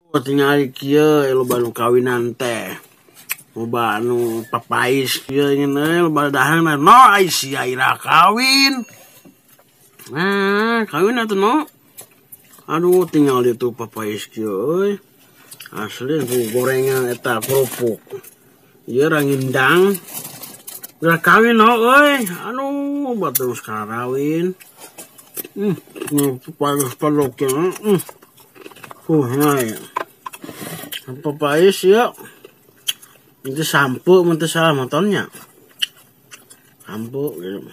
Tinggal kieu loba nu kawinan teh. Loba anu papais kieu ngeun loba dahana no ai sia ira kawin. Nah, kawin atuh no. Aduh tinggal itu papais kieu euy. Asli gorengan eta kerupuk. Ieu rangindang. Udah kawin no euy. Aduh batu karawin. Palus-paluknya. Nah ya. Papais ya. Itu sampo mun teu salah motornya. Sampo gitu.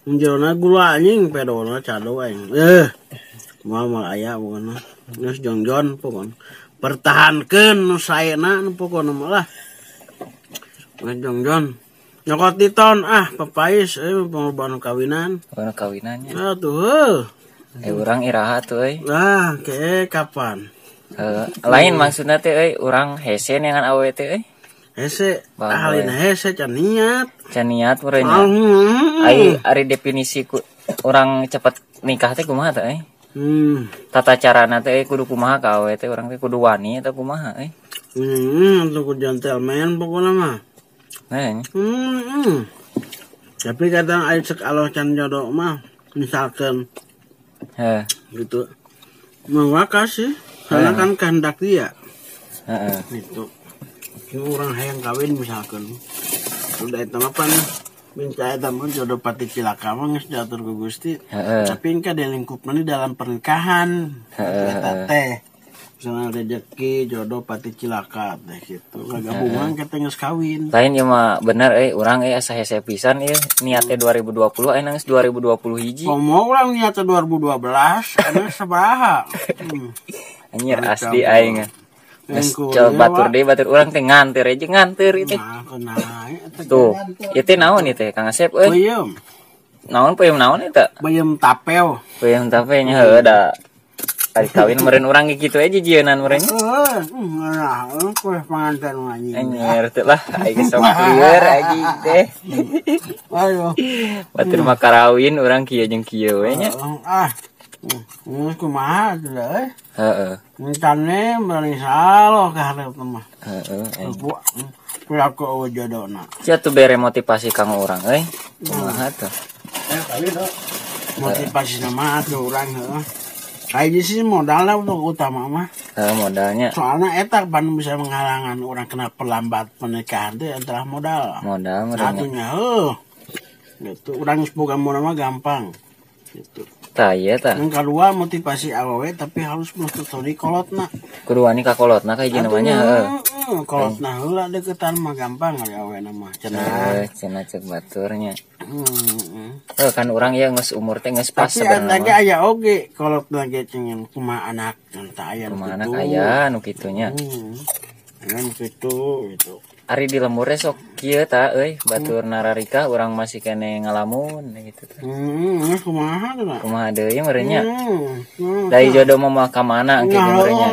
Menjerona gula anjing pedona cado aing. Moal aya pokona. Geus jongjon pokona. Pertahankeun nu saena nu pokona mah lah. Geus jongjon. Nyokot di ton papais pengoba nu kawinan. Anu kawinannya. Atuh Urang iraha tuh euy. Ke kapan? Lain maksudna teh euy urang hese dengan awe teh euy. Hese, ahalina hese can niat. Can niat urangnya. Ari definisi ku urang cepet nikah teh kumaha teh euy? Tata carana teh kudu kumaha ka awe teh urang teh kudu wani atau kumaha euy? Untuk ku gentleman pokona mah. Tapi kadang aya cek Allah can jodoh mah misalkan gitu. Mewaka sih. Karena kan kehendak dia. Gitu. Ini orang hayang kawin misalkan. Udah itu apa nih? Minta eta mah jodoh pati cilaka mah geus diatur ku Gusti. Tapi engka di lingkupna di dalam pernikahan. Eta teh. Misalnya rezeki jodoh pati cilaka teh gitu. Gabungan kita geus kawin. Lain ieu mah bener urang asa hese pisan ieu niatnya 2020 aya geus 2020 hiji. Komo urang niatnya 2012 anu sabaraha. Anjir asli aing. Geus coba batur urang teh nganter aja nganter itu. Tuh, ieu teh naon ieu teh Kang Asep euy? Peuyeum. Naon peuyeum naon eta? Peuyeum tapeo. Peuyeum tapeo nya heuh da. Ari kawin meureun urang kitu aja jieunnan meureun. Nah, kueh panganten anjing. Anjir teh lah aing sok lieur anjing teh. Ayo. Batur mah karawin urang kieu jeung kieu we nya. Kumaha teh euy? Heeh. Mintane bari salo ka hareup mah. Heeh. Pulaku jodohna. Sia tuh bere motivasi kang urang euy. Kumaha tuh? Motivasi nama tuh urang heuh. Kayak sih modalnya untuk utama mah. Modalnya. Soalnya eta pan bisa menghalangan orang kena perlambat pernikahan teh adalah modal. Modal satunya gitu. Urang geus boga modal mah gampang. Gitu. Tah ieu tah. Yang kedua motivasi awewe tapi harus mengetahui kolotna. Kudu wani ka kolotna ka hiji namanya heuh. Kolotna heula deukeutan mah gampang ari awena mah cenah. Cenah cek baturnya. Kan urang ya geus umur teh geus pas sebenarnya. Tapi aya oge kolotna ge cengen kumaha anak tah aya kumaha anak aya nu kitunya. Kan kitu gitu. Ari di lemure sok kieu tah euy batur nararika urang masih kene ngalamun gitu tah. Kumaha teh? Kumaha deui meureun nya. Dari jodoh mah ka mana engke meureun nya.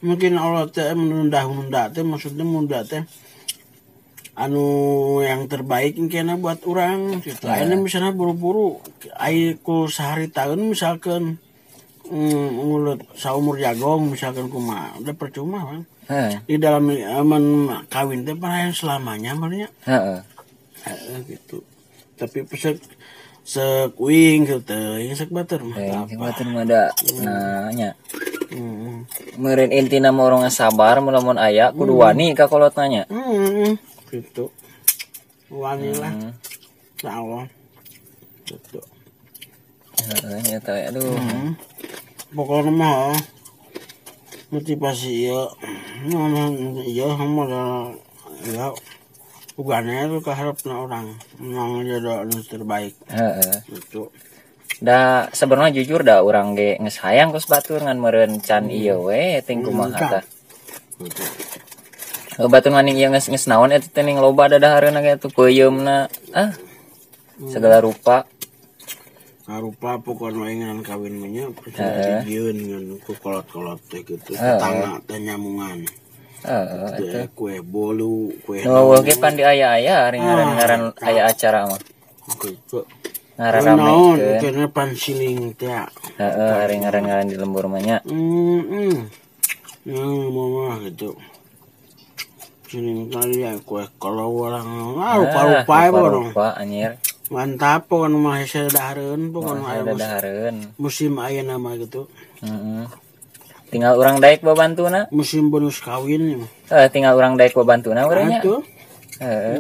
Mungkin Allah teh menunda teh maksudnya munda teh anu yang terbaik engkena buat urang gitu. Ayeuna misalnya buru-buru ai ku sehari tahun misalkan ngulut saumur jagong misalkan kumaha udah percuma kan. Di dalam kawin teh yang selamanya malnya. Gitu. Tapi pesek sekuing gitu yang sek batur mah. Batur mah da nanya. Meureun intina mah urang sabar mun aya kudu wani ka kolotna nya. Gitu. Wani lah. Insyaallah. Gitu. Nya teh aduh. Pokoknya mah motivasi ya modal ya ugane itu keharapna orang memang jodoh anu terbaik. Gitu. Da sebenarnya jujur da urang ge geus hayang geus batur ngan meureun can ieu we ting kumaha tah. Batur maning ieu geus naon eta teh ning loba dadahareuna ge atuh peuyeumna segala rupa. Rupa pokoknya ingin kawin nya dijieun ngan ku kolot-kolot teh gitu. Tetangga teh nyamungan. Kue bolu, kue. Oh, ge pan di aya-aya ari ngaran aya acara mah. Gitu. Ngaran karena pan siling teh. Ari ngaran di lembur mah nya. Mama gitu. Sering kali ya kue kalau orang lupa anjir. Mantap pokoknya mah sedahareun musim aya nama gitu. Tinggal orang daek babantuna. Musim bonus kawin. Tinggal orang daek babantuna urangnya.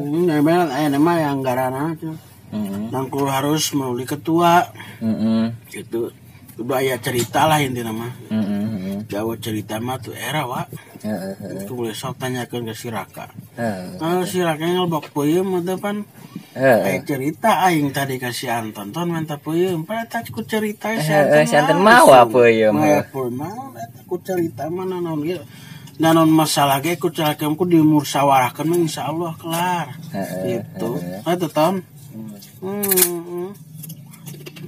Memang aya nama yang garana tuh. Nangkul harus meuli ketua. Gitu. Udah aya cerita lah intinya mah. Jawa cerita mah tuh era wa. Itu boleh sok tanyakan ke si Raka. Si Raka ngelbok peuyeum depan. Cerita aing tadi kasih Anton mantap peuyeum pada takut cerita si Anton mawa peuyeum. Ku cerita mana naon gitu. Nanon masalah ge ku ceritakeun ku dimusyawarahkeun mah insyaallah kelar. Gitu. Eta ton.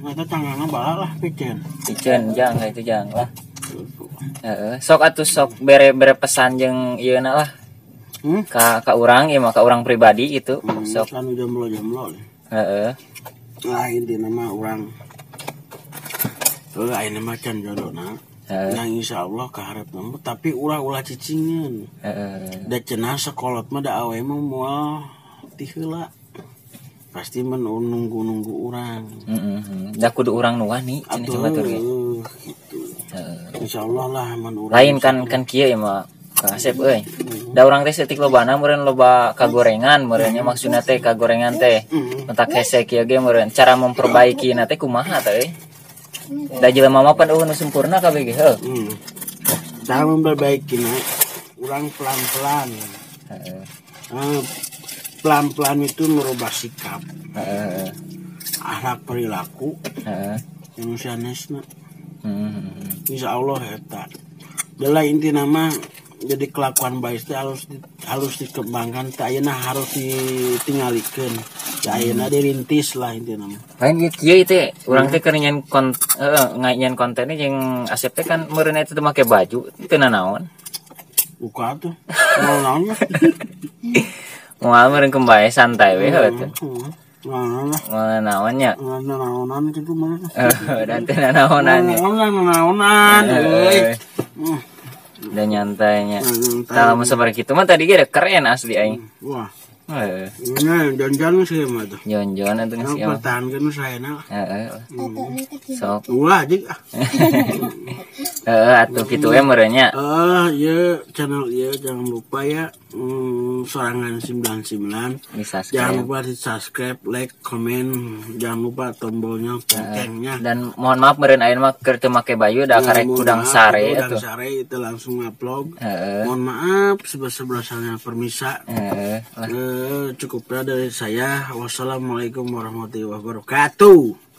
Eta tanganna bala lah piceun jang itu jang lah. Sok atuh sok bere pesan jeung ieu na lah. Ka urang ieu mah ka urang pribadi gitu. Sok kan jomblo. Lah intina mah urang ayeuna mah can jodona. Yang insyaallah kaharepna tapi ulah cicingin. Da cenah sekolot mah da awe mah moal ti heula. Pasti menunggu urang. Da kudu urang nu wani cenah batur ge. Gitu. Insyaallah lah mun urang. Lain kan kieu mah Asep euy. Da urang teh seutik lobana meureun loba kagorengan meureun nya maksudna teh kagorengan teh. Entak hese kieu ge meureun cara memperbaikina teh kumaha teh euy. Da jelema mah pan nu sempurna kabeh ge heuh. Cara memperbaikina urang pelan-pelan. Pelan-pelan itu merubah sikap. Akhlak perilaku. Yang sanesna. Insyaallah eta. Bela inti nama jadi kelakuan baik itu harus dikembangkan, ayeuna harus ditinggalikeun. Ayeuna dirintis lah inti nama. Lain kieu teh urang teh keur nyen kontennya jeung Asep teh kan meureun eta teh make baju teu nanaon. Buka tuh. Naon. Moal meureun kembae santai we heuh teh. Naonnya? Naonan gitu mah. Dan teh naonan. Naonan euy. Dan nyantainya. Kalau seperti itu mah tadi ge keren asli aing. Wah. Ini jon-jon sih mah tuh. Jon-jon atuh sih. Pertahankeun saena. Sok. Wah, jig. Atuh kitu we meureun nya. Ieu channel ieu jangan lupa ya. Sorangan 99. Jangan lupa di subscribe, like, komen, jangan lupa tombolnya, loncengnya. Dan mohon maaf meureun ayeuna mah keur teu make baju da karek kudang sare atuh. Kudang sare itu langsung upload. Mohon maaf sebesar-besarnya permisa. Cukuplah dari saya. Wassalamualaikum warahmatullahi wabarakatuh.